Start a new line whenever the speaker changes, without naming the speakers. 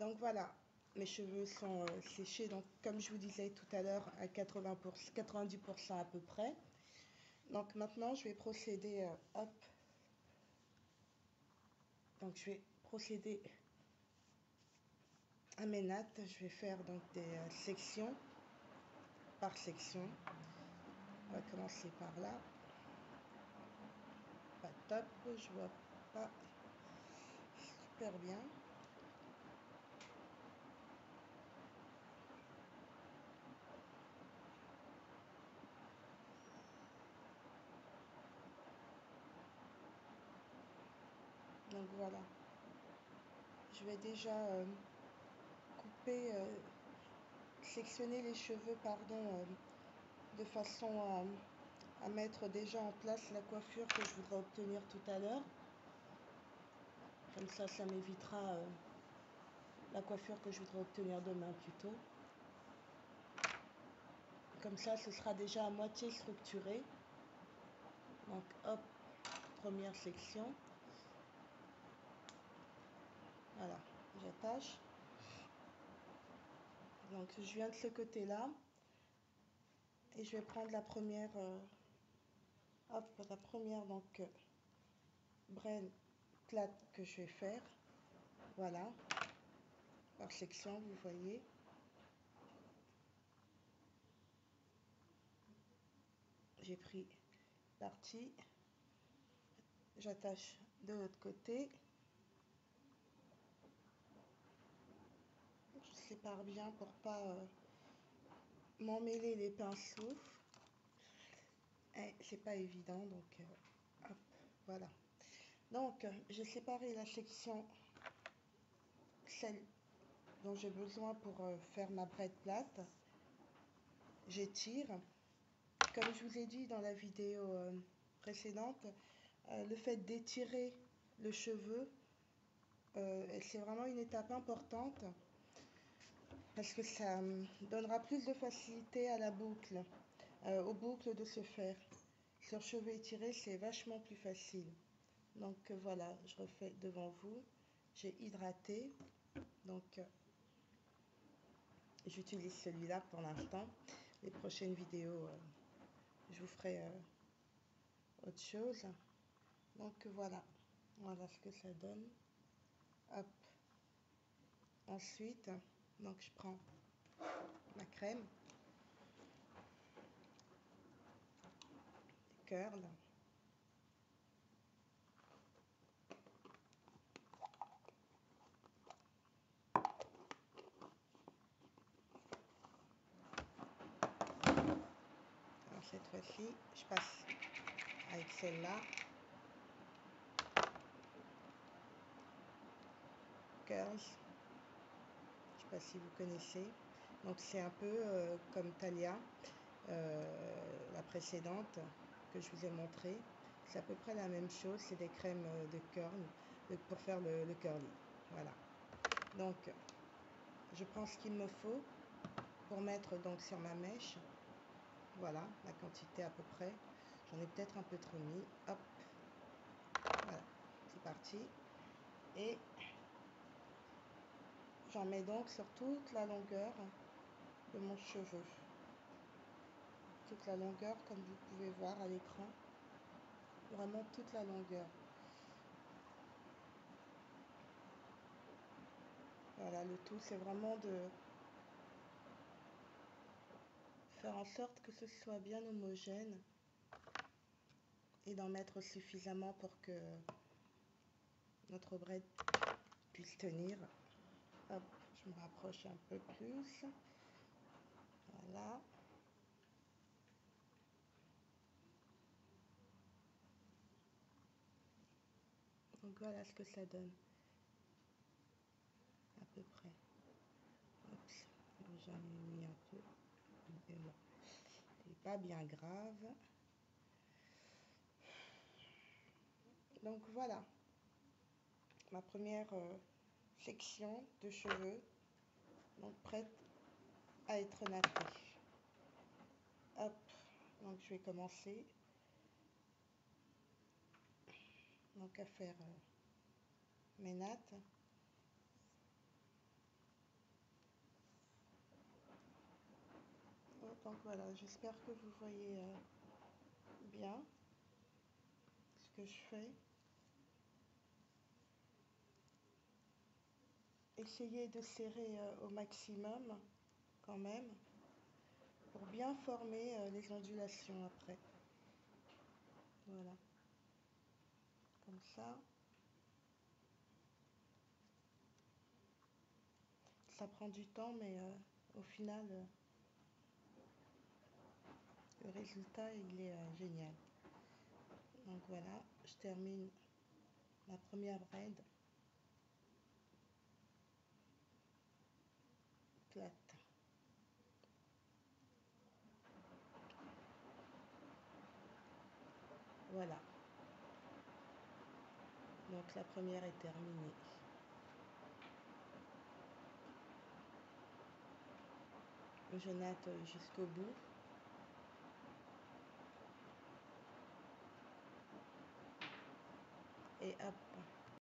Donc voilà, mes cheveux sont séchés, donc comme je vous disais tout à l'heure, à 90% à peu près. Donc maintenant, je vais procéder, hop, donc je vais procéder à mes nattes. Je vais faire donc des sections par section. On va commencer par là. Pas top, je vois pas super bien. Donc voilà, je vais déjà couper, sectionner les cheveux, pardon, de façon à mettre déjà en place la coiffure que je voudrais obtenir tout à l'heure. Comme ça m'évitera la coiffure que je voudrais obtenir demain plutôt. Comme ça, ce sera déjà à moitié structuré. Donc hop, première section. Voilà, j'attache. Donc je viens de ce côté-là et je vais prendre la première, donc braid plate que je vais faire. Voilà, par section, vous voyez. J'ai pris partie, j'attache de l'autre côté. Je sépare bien pour pas m'emmêler les pinceaux. Et c'est pas évident, donc hop, voilà. Donc j'ai séparé la section, celle dont j'ai besoin pour faire ma braid plate. J'étire. Comme je vous ai dit dans la vidéo précédente, le fait d'étirer le cheveu, c'est vraiment une étape importante parce que ça donnera plus de facilité à la boucle, aux boucles de se faire. Sur cheveux étirés, c'est vachement plus facile. Donc voilà, je refais devant vous. J'ai hydraté, donc j'utilise celui-là pour l'instant. Les prochaines vidéos, je vous ferai autre chose. Donc voilà, voilà ce que ça donne. Hop. Ensuite, donc je prends ma crème, curl. Alors cette fois-ci, je passe avec celle-là. Curls. Je sais pas si vous connaissez. Donc c'est un peu comme Thalia, la précédente que je vous ai montré. C'est à peu près la même chose. C'est des crèmes de curl pour faire le curly. Voilà. Donc je prends ce qu'il me faut pour mettre donc sur ma mèche. Voilà la quantité à peu près. J'en ai peut-être un peu trop mis. Hop. Voilà. C'est parti. Et j'en mets donc sur toute la longueur de mon cheveu. Toute la longueur, comme vous pouvez voir à l'écran. Vraiment toute la longueur. Voilà, le tout, c'est vraiment de faire en sorte que ce soit bien homogène et d'en mettre suffisamment pour que notre braid puisse tenir. Hop, je me rapproche un peu plus. Voilà. Donc voilà ce que ça donne. À peu près. Oups, j'en ai mis un peu. Mais bon, c'est pas bien grave. Donc voilà, ma première section de cheveux, donc prête à être nattée. Hop, donc je vais commencer donc à faire mes nattes. Donc voilà, j'espère que vous voyez bien ce que je fais. Essayez de serrer au maximum quand même pour bien former les ondulations après. Voilà, comme ça. Ça prend du temps, mais au final, le résultat, il est génial. Donc voilà, je termine ma première braid plate. Voilà. Donc la première est terminée. Je natte jusqu'au bout. Et hop.